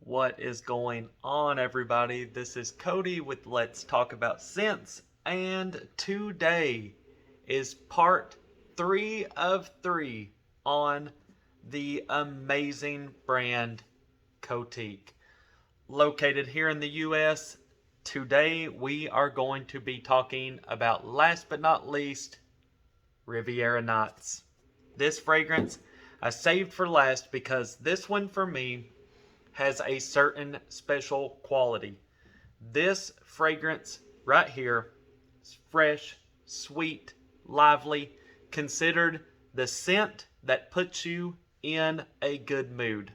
What is going on, everybody? This is Cody with Let's Talk About Scents, and today is part 3 of 3 on the amazing brand Qoteque. Located here in the US, today we are going to be talking about, last but not least, Riviera Nights. This fragrance I saved for last because this one for me has a certain special quality. This fragrance right here is fresh, sweet, lively, considered the scent that puts you in a good mood.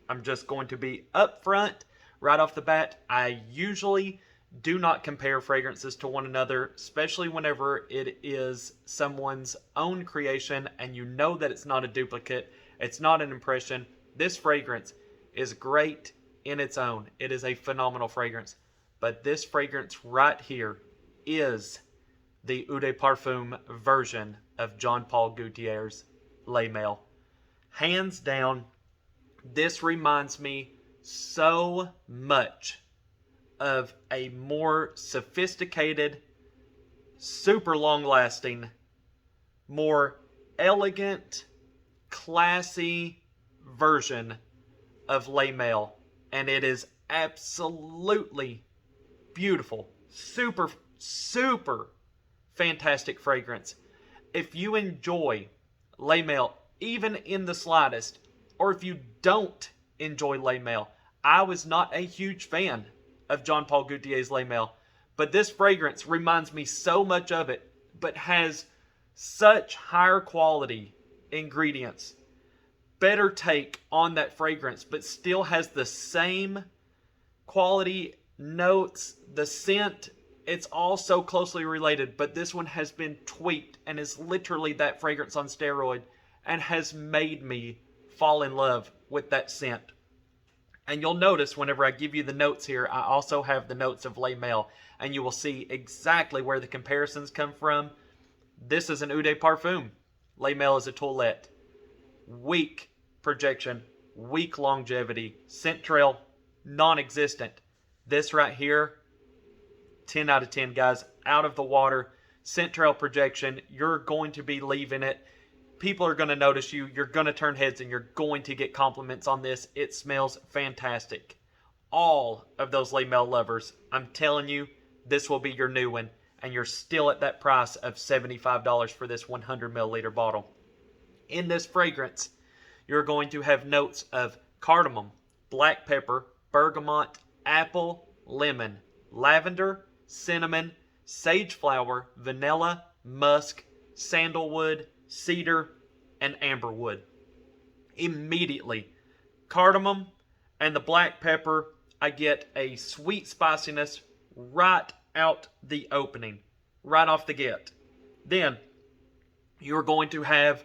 I'm just going to be upfront right off the bat. I usually do not compare fragrances to one another, especially whenever it is someone's own creation and you know that it's not a duplicate, it's not an impression. This fragrance is great in its own. It is a phenomenal fragrance. But this fragrance right here is the Eau de Parfum version of Jean Paul Gaultier's Les Mails. Hands down, this reminds me so much of a more sophisticated, super long-lasting, more elegant, classy version of Les Mails, and it is absolutely beautiful. Super fantastic fragrance. If you enjoy Les Mails even in the slightest, or if you don't enjoy Les Mails, I was not a huge fan of Jean Paul Gaultier's Les Mails, but this fragrance reminds me so much of it, but has such higher quality ingredients, better take on that fragrance, but still has the same quality notes, the scent. It's all so closely related, but this one has been tweaked and is literally that fragrance on steroid and has made me fall in love with that scent. And you'll notice whenever I give you the notes here, I also have the notes of Les Mails, and you will see exactly where the comparisons come from. This is an Eau de Parfum. Les Mails is a toilette. Weak projection, weak longevity, scent trail non-existent. This right here, 10 out of 10, guys. Out of the water, scent trail projection, you're going to be leaving it. People are going to notice you, you're going to turn heads, and you're going to get compliments on this. It smells fantastic. All of those Les Mails lovers, I'm telling you, this will be your new one, and you're still at that price of $75 for this 100 milliliter bottle. In this fragrance, you're going to have notes of cardamom, black pepper, bergamot, apple, lemon, lavender, cinnamon, sage flower, vanilla, musk, sandalwood, cedar, and amberwood. Immediately, cardamom and the black pepper, I get a sweet spiciness right out the opening, right off the get. Then, you're going to have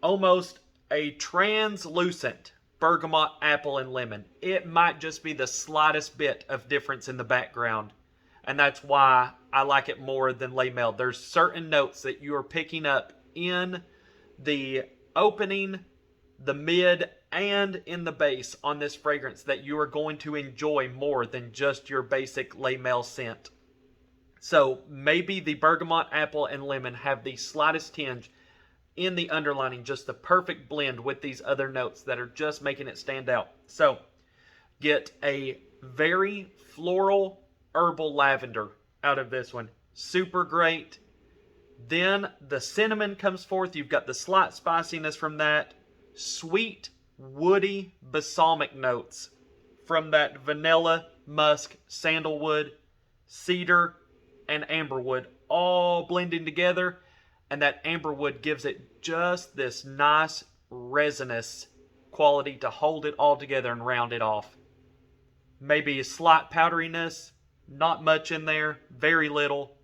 almost a translucent bergamot, apple, and lemon. It might just be the slightest bit of difference in the background, and that's why I like it more than Les Mails. There's certain notes that you are picking up in the opening, the mid, and in the base on this fragrance that you are going to enjoy more than just your basic Les Mails scent. So maybe the bergamot, apple, and lemon have the slightest tinge in the underlining, just the perfect blend with these other notes that are just making it stand out. So get a very floral, herbal lavender out of this one. Super great. Then the cinnamon comes forth. You've got the slight spiciness from that. Sweet, woody, balsamic notes from that vanilla, musk, sandalwood, cedar, and amberwood all blending together. And that amberwood gives it just this nice resinous quality to hold it all together and round it off. Maybe a slight powderiness, not much in there, very little.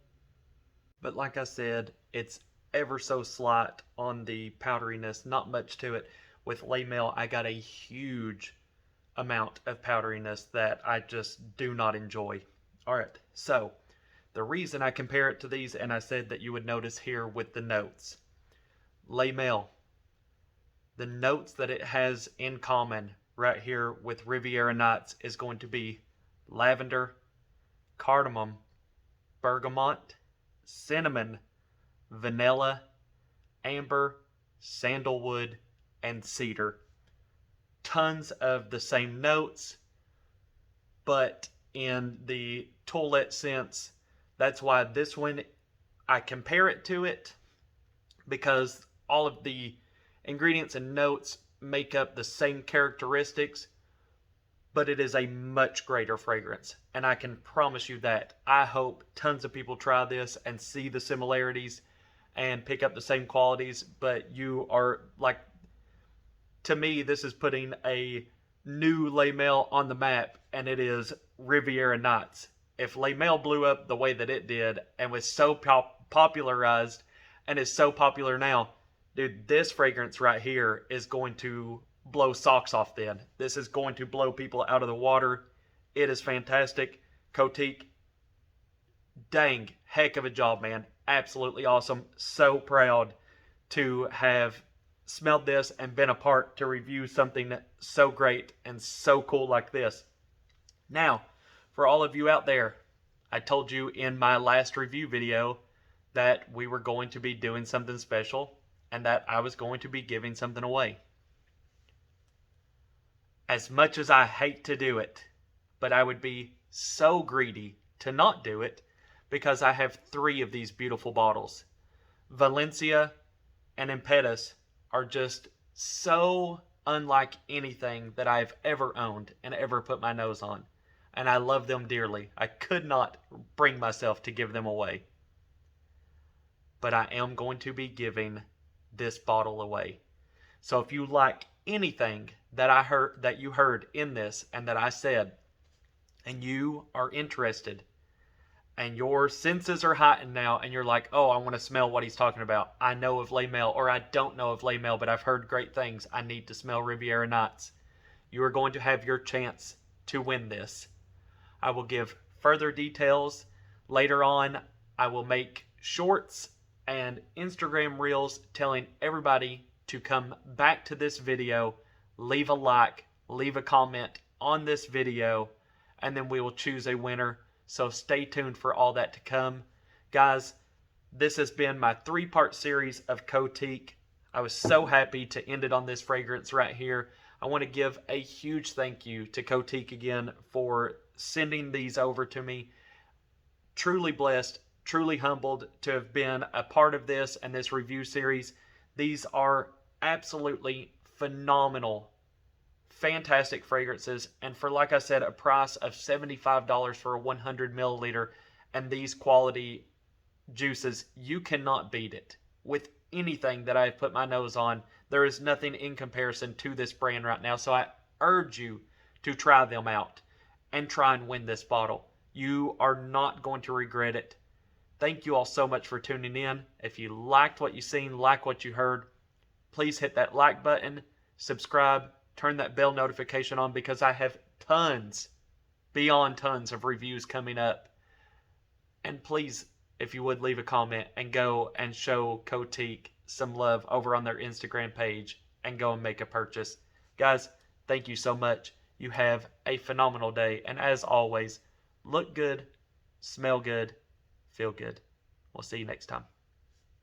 But like I said, it's ever so slight on the powderiness, not much to it. With Les Mails, I got a huge amount of powderiness that I just do not enjoy. Alright, so the reason I compare it to these, and I said that you would notice here with the notes. Les Mails, the notes that it has in common right here with Riviera Nights is going to be lavender, cardamom, bergamot, cinnamon, vanilla, amber, sandalwood, and cedar. Tons of the same notes, but in the toilette scents. That's why this one, I compare it to it, because all of the ingredients and notes make up the same characteristics, but it is a much greater fragrance. And I can promise you that. I hope tons of people try this and see the similarities and pick up the same qualities, but you are like, to me, this is putting a new Le Male on the map, and it is Riviera Nights. If Le Male blew up the way that it did and was so popularized and is so popular now, dude, this fragrance right here is going to blow socks off then. This is going to blow people out of the water. It is fantastic. Qoteque, dang, heck of a job, man. Absolutely awesome. So proud to have smelled this and been a part to review something so great and so cool like this. Now, for all of you out there, I told you in my last review video that we were going to be doing something special and that I was going to be giving something away. As much as I hate to do it, but I would be so greedy to not do it, because I have 3 of these beautiful bottles. Valencia and Impetus are just so unlike anything that I've ever owned and ever put my nose on. And I love them dearly. I could not bring myself to give them away. But I am going to be giving this bottle away. So if you like anything that you heard in this and that I said, and you are interested, and your senses are heightened now, and you're like, oh, I want to smell what he's talking about. I know of Le Male, or I don't know of Le Male, but I've heard great things. I need to smell Riviera Nights. You are going to have your chance to win this. I will give further details later on. I will make shorts and Instagram reels telling everybody to come back to this video, leave a like, leave a comment on this video, and then we will choose a winner. So stay tuned for all that to come. Guys, this has been my 3-part series of Qoteque. I was so happy to end it on this fragrance right here. I want to give a huge thank you to Qoteque again for sending these over to me. Truly blessed, truly humbled to have been a part of this and this review series. These are absolutely phenomenal, fantastic fragrances, and for, like I said, a price of $75 for a 100 milliliter and these quality juices, you cannot beat it. With anything that I've put my nose on, there is nothing in comparison to this brand right now, so I urge you to try them out and try and win this bottle. You are not going to regret it. Thank you all so much for tuning in. If you liked what you seen, like what you heard, please hit that like button, subscribe, turn that bell notification on, because I have tons, beyond tons of reviews coming up. And please, if you would, leave a comment and go and show Qoteque some love over on their Instagram page and go and make a purchase. Guys, thank you so much. You have a phenomenal day. And as always, look good, smell good, feel good. We'll see you next time.